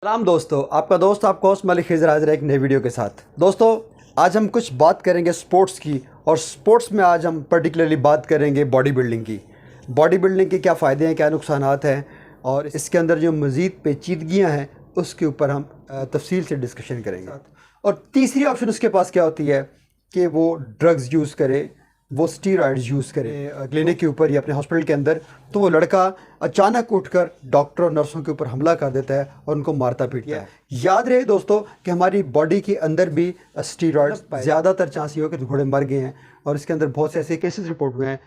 सलाम दोस्तों, आपका दोस्त आपका होस्ट मलिक खिज़र हाज़िर है एक नई वीडियो के साथ। दोस्तों, आज हम कुछ बात करेंगे स्पोर्ट्स की, और स्पोर्ट्स में आज हम पर्टिकुलरली बात करेंगे बॉडी बिल्डिंग की। बॉडी बिल्डिंग के क्या फ़ायदे हैं, क्या नुकसानात हैं, और इसके अंदर जो मज़ीद पेचीदगियाँ हैं उसके ऊपर हम तफसील से डिस्कशन करेंगे। और तीसरी ऑप्शन उसके पास क्या होती है कि वो ड्रग्स यूज़ करे, वो स्टीरॉइड्स यूज़ करे क्लिनिक के ऊपर या अपने हॉस्पिटल के अंदर, तो वो लड़का अचानक उठकर डॉक्टर और नर्सों के ऊपर हमला कर देता है और उनको मारता पीटता है। याद रहे दोस्तों कि हमारी बॉडी के अंदर भी स्टीरॉइड्स, ज़्यादातर चांस ये हो कि घोड़े मर गए हैं, और इसके अंदर बहुत से ऐसे केसेस रिपोर्ट हुए हैं।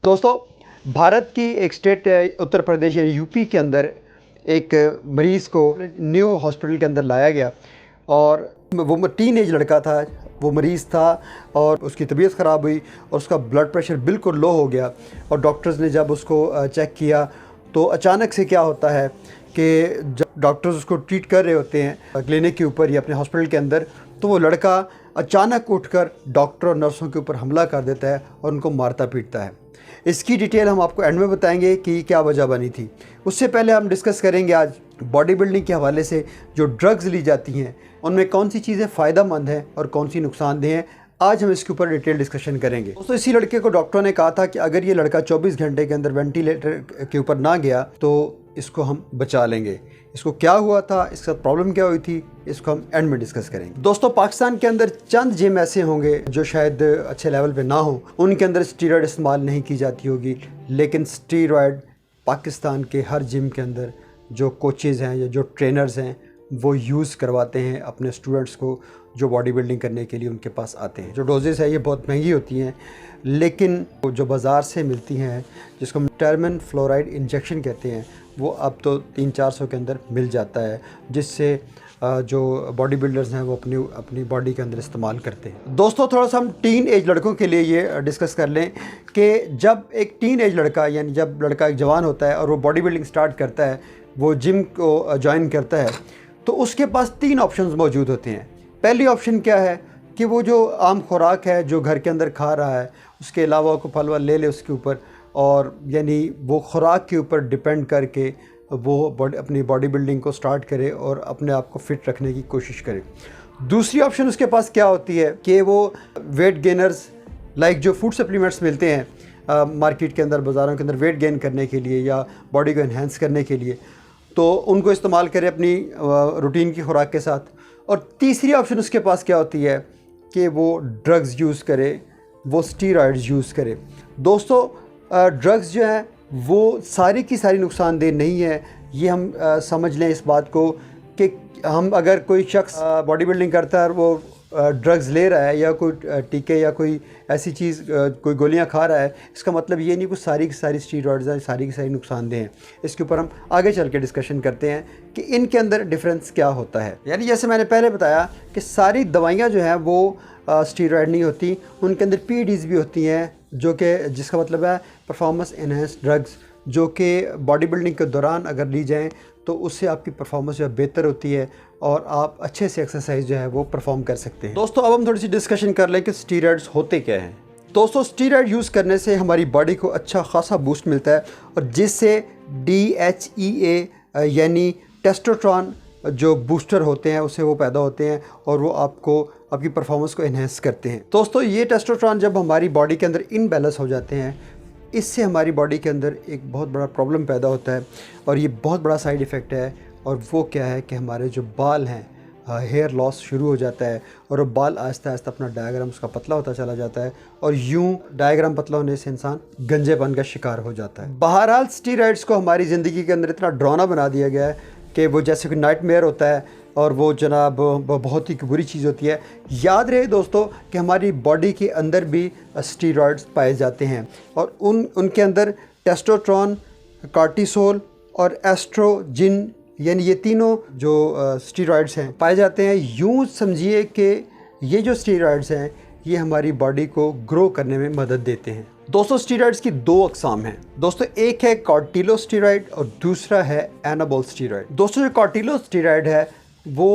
दोस्तों, भारत की एक स्टेट उत्तर प्रदेश या यूपी के अंदर एक मरीज़ को न्यू हॉस्पिटल के अंदर लाया गया, और वो टीन एज लड़का था, वो मरीज़ था, और उसकी तबीयत ख़राब हुई और उसका ब्लड प्रेशर बिल्कुल लो हो गया। और डॉक्टर्स ने जब उसको चेक किया तो अचानक से क्या होता है कि जब डॉक्टर्स उसको ट्रीट कर रहे होते हैं क्लिनिक के ऊपर या अपने हॉस्पिटल के अंदर, तो वो लड़का अचानक उठकर डॉक्टर और नर्सों के ऊपर हमला कर देता है और उनको मारता पीटता है। इसकी डिटेल हम आपको एंड में बताएंगे कि क्या वजह बनी थी। उससे पहले हम डिस्कस करेंगे आज बॉडी बिल्डिंग के हवाले से जो ड्रग्स ली जाती हैं उनमें कौन सी चीज़ें फ़ायदेमंद हैं और कौन सी नुकसानदेह हैं। आज हम इसके ऊपर डिटेल डिस्कशन करेंगे। दोस्तों, इसी लड़के को डॉक्टर ने कहा था कि अगर ये लड़का 24 घंटे के अंदर वेंटिलेटर के ऊपर ना गया तो इसको हम बचा लेंगे। इसको क्या हुआ था, इसका प्रॉब्लम क्या हुई थी, इसको हम एंड में डिस्कस करेंगे। दोस्तों, पाकिस्तान के अंदर चंद जिम ऐसे होंगे जो शायद अच्छे लेवल पे ना हो, उनके अंदर स्टीरॉयड इस्तेमाल नहीं की जाती होगी, लेकिन स्टीरॉयड पाकिस्तान के हर जिम के अंदर जो कोचेज़ हैं या जो ट्रेनर्स हैं वो यूज़ करवाते हैं अपने स्टूडेंट्स को जो बॉडी बिल्डिंग करने के लिए उनके पास आते हैं। जो डोजेज़ है ये बहुत महंगी होती हैं, लेकिन जो बाज़ार से मिलती हैं जिसको हम टर्मन फ्लोराइड इंजेक्शन कहते हैं, वो अब तो 300-400 के अंदर मिल जाता है, जिससे जो बॉडी बिल्डर्स हैं वो अपनी बॉडी के अंदर इस्तेमाल करते हैं। दोस्तों, थोड़ा सा हम टीन एज लड़कों के लिए ये डिस्कस कर लें कि जब एक टीन एज लड़का, यानी जब लड़का एक जवान होता है और वो बॉडी बिल्डिंग स्टार्ट करता है, वो जिम को ज्वाइन करता है, तो उसके पास 3 ऑप्शंस मौजूद होते हैं। पहली ऑप्शन क्या है कि वो जो आम खुराक है जो घर के अंदर खा रहा है, उसके अलावा को फल वल ले ले उसके ऊपर, और यानी वो खुराक के ऊपर डिपेंड करके वो अपनी बॉडी बिल्डिंग को स्टार्ट करे और अपने आप को फिट रखने की कोशिश करे। दूसरी ऑप्शन उसके पास क्या होती है कि वो वेट गेनर्स, लाइक जो फूड सप्लीमेंट्स मिलते हैं मार्केट के अंदर, बाज़ारों के अंदर वेट गेन करने के लिए या बॉडी को इन्हेंस करने के लिए, तो उनको इस्तेमाल करे अपनी रूटीन की खुराक के साथ। और तीसरी ऑप्शन उसके पास क्या होती है कि वो ड्रग्स यूज़ करे, वो स्टीरॉइड्स यूज़ करे। दोस्तों, ड्रग्स जो हैं वो सारी की सारी नुकसानदेह नहीं है। ये हम समझ लें इस बात को कि हम अगर कोई शख्स बॉडी बिल्डिंग करता है और वो ड्रग्स ले रहा है या कोई टीके या कोई ऐसी चीज़ कोई गोलियां खा रहा है, इसका मतलब ये नहीं कि सारी की सारी स्टीरॉइड्स हैं, सारी की सारी नुकसानदेह हैं। इसके ऊपर हम आगे चल के डिस्कशन करते हैं कि इनके अंदर डिफरेंस क्या होता है। यानी जैसे मैंने पहले बताया कि सारी दवाइयाँ जो हैं वो स्टीरॉइड नहीं होती, उनके अंदर पीडीज़ भी होती हैं, जो कि जिसका मतलब है परफॉर्मेंस एनहेंस ड्रग्स, जो कि बॉडी बिल्डिंग के दौरान अगर ली जाएँ तो उससे आपकी परफॉर्मेंस जो है बेहतर होती है और आप अच्छे से एक्सरसाइज जो है वो परफॉर्म कर सकते हैं। दोस्तों, अब हम थोड़ी सी डिस्कशन कर लें कि स्टीरॉइड्स होते क्या हैं। दोस्तों, स्टीरॉइड यूज़ करने से हमारी बॉडी को अच्छा खासा बूस्ट मिलता है, और जिससे DHEA यानी टेस्टोस्टेरोन जो बूस्टर होते हैं उससे वो पैदा होते हैं और वो आपकी परफॉर्मेंस को इन्हेंस करते हैं। दोस्तों, ये टेस्टोस्टेरोन जब हमारी बॉडी के अंदर इनबैलेंस हो जाते हैं, इससे हमारी बॉडी के अंदर एक बहुत बड़ा प्रॉब्लम पैदा होता है, और ये बहुत बड़ा साइड इफ़ेक्ट है। और वो क्या है कि हमारे जो बाल हैं, हेयर लॉस शुरू हो जाता है, और वो बाल आहिस्ता आहिस्ता अपना डायग्राम उसका पतला होता चला जाता है, और यूं डायग्राम पतला होने से इंसान गंजेपन का शिकार हो जाता है। बहरहाल, स्टीरॉइड्स को हमारी ज़िंदगी के अंदर इतना डरावना बना दिया गया है कि वो जैसे कोई नाइटमेयर होता है, और वो जनाब बहुत ही बुरी चीज़ होती है। याद रहे दोस्तों कि हमारी बॉडी के अंदर भी स्टीरॉइड्स पाए जाते हैं, और उनके अंदर टेस्टोस्टेरोन, कॉर्टिसोल और एस्ट्रोजिन, यानी ये तीनों जो स्टीरॉइड्स हैं पाए जाते हैं। यूँ समझिए कि ये जो स्टीरॉइड्स हैं ये हमारी बॉडी को ग्रो करने में मदद देते हैं। दोस्तों स्टीरॉयड्स की दो अकसाम हैं दोस्तों, एक है कॉर्टिलोस्टेरॉइड और दूसरा है एनाबॉल स्टीरॉयड। दोस्तों जो कॉर्टिलोस्टेरॉइड है वो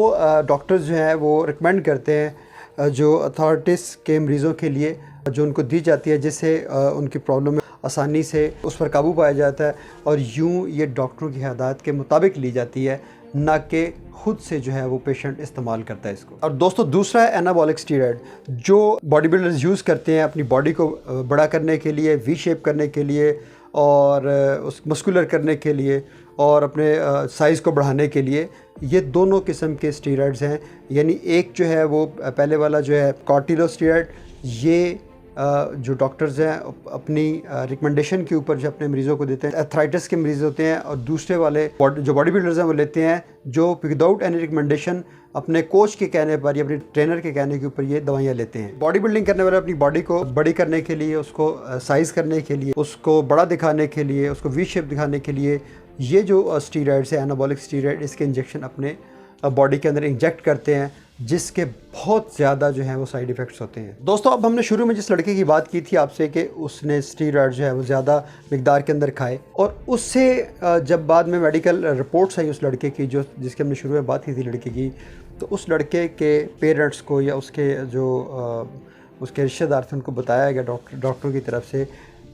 डॉक्टर्स जो हैं वो रिकमेंड करते हैं जो अथॉरिटीज़ के मरीज़ों के लिए जो उनको दी जाती है, जिससे उनकी प्रॉब्लम आसानी से उस पर काबू पाया जाता है और यूँ ये डॉक्टरों की हिदायत के मुताबिक ली जाती है, ना कि खुद से जो है वो पेशेंट इस्तेमाल करता है इसको। और दोस्तों दूसरा है एनाबॉलिक स्टीरॉयड, जो बॉडी बिल्डर्स यूज़ करते हैं अपनी बॉडी को बड़ा करने के लिए, वी शेप करने के लिए और उस मस्कुलर करने के लिए और अपने साइज़ को बढ़ाने के लिए। ये दोनों किस्म के स्टीरॉयड्स हैं, यानी एक जो है वो पहले वाला जो है कॉर्टिलोस्टेरॉइड, ये जो डॉक्टर्स हैं अपनी रिकमेंडेशन के ऊपर जो अपने मरीज़ों को देते हैं, एथराइटिस के मरीज़ होते हैं, और दूसरे वाले जो बॉडी बिल्डर्स हैं वो लेते हैं जो विदाउट एनी रिकमेंडेशन अपने कोच के कहने पर या अपने ट्रेनर के कहने के ऊपर ये दवाइयाँ लेते हैं। बॉडी बिल्डिंग करने वाले अपनी बॉडी को बड़ी करने के लिए, उसको साइज़ करने के लिए, उसको बड़ा दिखाने के लिए, उसको वी शेप दिखाने के लिए ये जो स्टीरॉयड्स है एनाबॉलिक स्टीरॉयड, इसके इंजेक्शन अपने बॉडी के अंदर इंजेक्ट करते हैं, जिसके बहुत ज़्यादा जो है वो साइड इफ़ेक्ट्स होते हैं। दोस्तों अब हमने शुरू में जिस लड़के की बात की थी आपसे कि उसने स्टीरॉयड जो है वो ज़्यादा मिकदार के अंदर खाए, और उससे जब बाद में मेडिकल रिपोर्ट्स आई उस लड़के की, जो जिसकी हमने शुरू में बात की थी लड़के की, तो उस लड़के के पेरेंट्स को या उसके जो उसके रिश्तेदार थे उनको बताया गया डॉक्टरों की तरफ से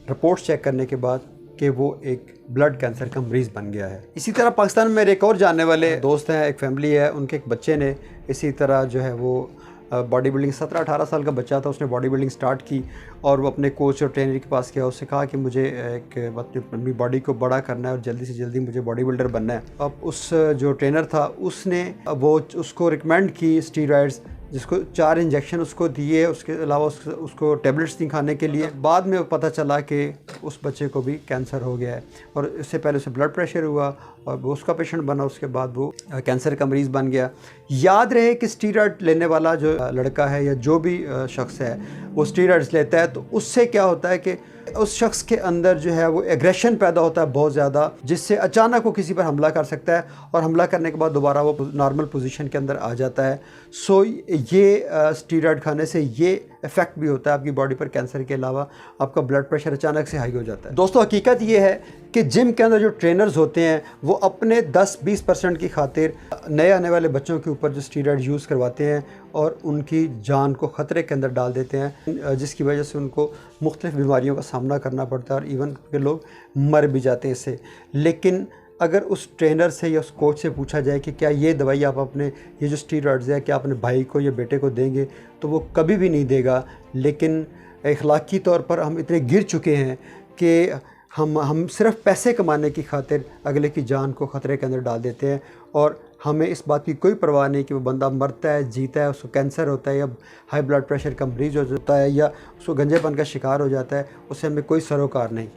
रिपोर्ट्स चेक करने के बाद कि वो एक ब्लड कैंसर का मरीज़ बन गया है। इसी तरह पाकिस्तान में मेरे एक और जानने वाले दोस्त हैं, एक फैमिली है, उनके एक बच्चे ने इसी तरह जो है वो बॉडी बिल्डिंग 17-18 साल का बच्चा था, उसने बॉडी बिल्डिंग स्टार्ट की और वो अपने कोच और ट्रेनर के पास गया, उससे कहा कि मुझे एक अपनी बॉडी को बड़ा करना है और जल्दी से जल्दी मुझे बॉडी बिल्डर बनना है। अब उस जो ट्रेनर था उसने वो उसको रिकमेंड की स्टीरॉयड्स, जिसको 4 इंजेक्शन उसको दिए, उसके अलावा उसको टेबलेट्स दी खाने के लिए। बाद में पता चला कि उस बच्चे को भी कैंसर हो गया है, और इससे पहले उसे ब्लड प्रेशर हुआ और वो उसका पेशेंट बना, उसके बाद वो कैंसर का मरीज़ बन गया। याद रहे कि स्टीरॉयड लेने वाला जो लड़का है या जो भी शख्स है वो स्टीरॉयड्स लेता है, तो उससे क्या होता है कि उस शख्स के अंदर जो है वो एग्रेशन पैदा होता है बहुत ज़्यादा, जिससे अचानक वो किसी पर हमला कर सकता है और हमला करने के बाद दोबारा वो नॉर्मल पोजीशन के अंदर आ जाता है। सो ये स्टीरॉयड खाने से ये इफ़ेक्ट भी होता है आपकी बॉडी पर, कैंसर के अलावा आपका ब्लड प्रेशर अचानक से हाई हो जाता है। दोस्तों हकीकत ये है कि जिम के अंदर जो ट्रेनर्स होते हैं वो अपने 10-20% की खातिर नए आने वाले बच्चों के ऊपर जो स्टीरॉयड यूज़ करवाते हैं और उनकी जान को ख़तरे के अंदर डाल देते हैं, जिसकी वजह से उनको मुख्तलिफ़ बीमारियों का सामना करना पड़ता है और इवन के लोग मर भी जाते हैं इससे। लेकिन अगर उस ट्रेनर से या उस कोच से पूछा जाए कि क्या ये दवाई आप अपने ये जो स्टीरॉयड्स है क्या अपने भाई को या बेटे को देंगे, तो वो कभी भी नहीं देगा। लेकिन अखलाकी तौर पर हम इतने गिर चुके हैं कि हम सिर्फ पैसे कमाने की खातिर अगले की जान को ख़तरे के अंदर डाल देते हैं, और हमें इस बात की कोई परवाह नहीं कि वो बंदा मरता है, जीता है, उसको कैंसर होता है या हाई ब्लड प्रेशर का मरीज़ हो जाता है या उसको गंजेपन का शिकार हो जाता है, उससे हमें कोई सरोकार नहीं।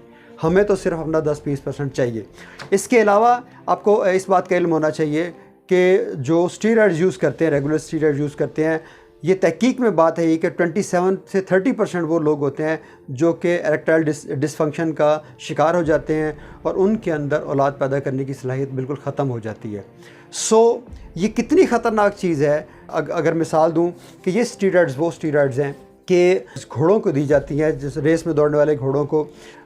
हमें तो सिर्फ अपना 10-20% चाहिए। इसके अलावा आपको इस बात का इल्म होना चाहिए कि जो स्टीरॉयड यूज़ करते हैं, रेगुलर स्टीरॉयड यूज़ करते हैं, ये तहकीक में बात है कि 27 से 30% वो लोग होते हैं जो कि इरेक्टाइल डिसफंक्शन का शिकार हो जाते हैं और उनके अंदर औलाद पैदा करने की सलाहियत बिल्कुल ख़त्म हो जाती है। सो ये कितनी ख़तरनाक चीज़ है। अगर मिसाल दूं कि ये स्टीरॉयड्स वो स्टीरॉयड्स हैं कि घोड़ों को दी जाती हैं, जैसे रेस में दौड़ने वाले घोड़ों को,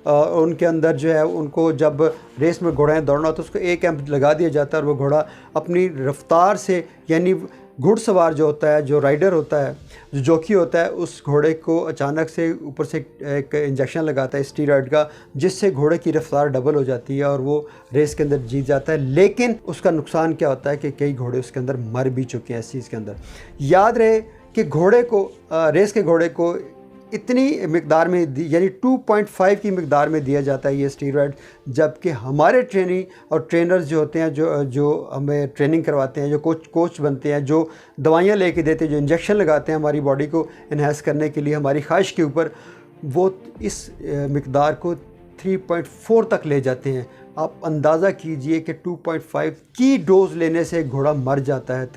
उनके अंदर जो है उनको जब रेस में घोड़े दौड़ना तो उसको एक कैंप लगा दिया जाता है और वो घोड़ा अपनी रफ्तार से, यानी घुड़सवार जो होता है, जो राइडर होता है, जो जॉकी होता है, उस घोड़े को अचानक से ऊपर से एक इंजेक्शन लगाता है स्टीरॉयड का, जिससे घोड़े की रफ्तार डबल हो जाती है और वो रेस के अंदर जीत जाता है। लेकिन उसका नुकसान क्या होता है कि कई घोड़े उसके अंदर मर भी चुके हैं इस चीज़ के अंदर। याद रहे कि घोड़े को रेस के घोड़े को इतनी मिकदार में यानी 2.5 की मिकदार में दिया जाता है ये स्टीरॉयड, जबकि हमारे ट्रेनिंग और ट्रेनर्स जो होते हैं, जो हमें ट्रेनिंग करवाते हैं, जो कोच बनते हैं, जो दवाइयाँ लेके देते हैं, जो इंजेक्शन लगाते हैं हमारी बॉडी को इन्हेंस करने के लिए हमारी ख्वाहिश के ऊपर, वो इस मिकदार को 3.4 तक ले जाते हैं। आप अंदाज़ा कीजिए कि 2.5 की डोज़ लेने से घोड़ा मर जाता है।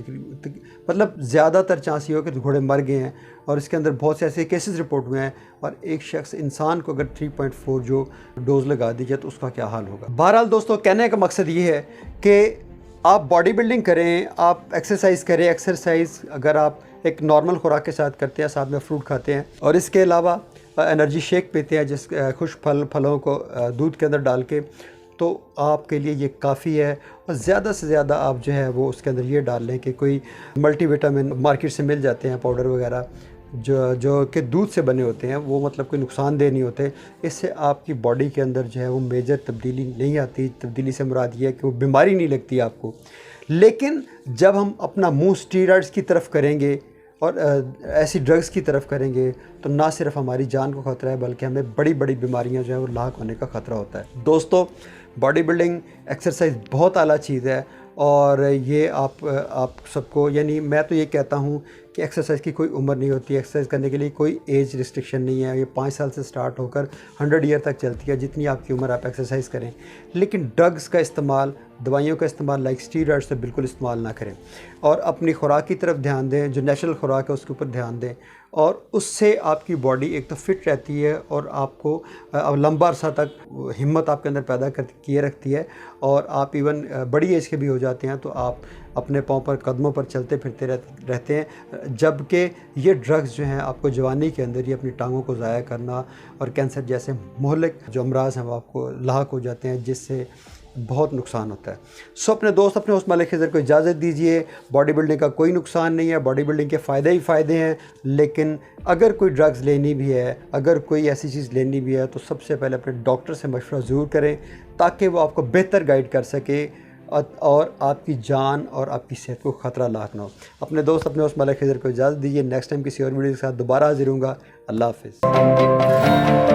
मतलब ज़्यादातर चांस ये हो कि घोड़े मर गए हैं, और इसके अंदर बहुत से ऐसे केसेस रिपोर्ट हुए हैं। और एक शख्स इंसान को अगर 3.4 जो डोज़ लगा दी जाए तो उसका क्या हाल होगा। बहरहाल दोस्तों, कहने का मकसद ये है कि आप बॉडी बिल्डिंग करें, आप एक्सरसाइज करें। एक्सरसाइज अगर आप एक नॉर्मल खुराक के साथ करते हैं, साथ में फ्रूट खाते हैं, और इसके अलावा एनर्जी शेक पीते हैं जिस खुश्क फलों को दूध के अंदर डाल के, तो आपके लिए ये काफ़ी है। और ज़्यादा से ज़्यादा आप जो है वो उसके अंदर ये डाल लें कि कोई मल्टीविटामिन मार्केट से मिल जाते हैं पाउडर वगैरह, जो कि दूध से बने होते हैं, वो मतलब कोई नुकसानदेह नहीं होते। इससे आपकी बॉडी के अंदर जो है वो मेजर तब्दीली नहीं आती। तब्दीली से मुराद ये है कि वो बीमारी नहीं लगती आपको। लेकिन जब हम अपना मुंह स्टीरॉइड्स की तरफ करेंगे और ऐसी ड्रग्स की तरफ करेंगे, तो ना सिर्फ हमारी जान को ख़तरा है बल्कि हमें बड़ी बड़ी बीमारियां जो है वो लाक होने का ख़तरा होता है। दोस्तों, बॉडी बिल्डिंग एक्सरसाइज बहुत आला चीज़ है और ये आप सबको, यानी मैं तो ये कहता हूँ कि एक्सरसाइज की कोई उम्र नहीं होती। एक्सरसाइज करने के लिए कोई एज रिस्ट्रिक्शन नहीं है। ये 5 साल से स्टार्ट होकर 100 ईयर तक चलती है। जितनी आपकी उम्र आप एक्सरसाइज करें, लेकिन ड्रग्स का इस्तेमाल, दवाइयों का इस्तेमाल लाइक स्टीरॉइड्स से बिल्कुल इस्तेमाल ना करें और अपनी खुराक की तरफ ध्यान दें। जो नेचुरल खुराक है उसके ऊपर ध्यान दें और उससे आपकी बॉडी एक तो फिट रहती है और आपको लंबा अरसा तक हिम्मत आपके अंदर पैदा कर किए रखती है। और आप इवन बड़ी एज के भी हो जाते हैं तो आप अपने पाँव पर, कदमों पर चलते फिरते रहते हैं। जबकि ये ड्रग्स जो हैं आपको जवानी के अंदर ही अपनी टांगों को ज़ाया करना और कैंसर जैसे मोहलिक जो अमराज हैं वो आपको लाक हो जाते हैं, जिससे बहुत नुकसान होता है। सो अपने दोस्त, अपने होस्ट मालिक खिज़र को इजाज़त दीजिए। बॉडी बिल्डिंग का कोई नुकसान नहीं है, बॉडी बिल्डिंग के फ़ायदे ही फ़ायदे हैं। लेकिन अगर कोई ड्रग्स लेनी भी है, अगर कोई ऐसी चीज़ लेनी भी है, तो सबसे पहले अपने डॉक्टर से मशवरा ज़रूर करें ताकि वो आपको बेहतर गाइड कर सके और आपकी जान और आपकी सेहत को ख़तरा लाक ना हो। अपने दोस्त, अपने होस्ट मालिक खिज़र को इजाज़त दीजिए। नेक्स्ट टाइम किसी और वीडियो के साथ दोबारा हाज़िर होऊंगा। अल्लाह हाफ़िज़।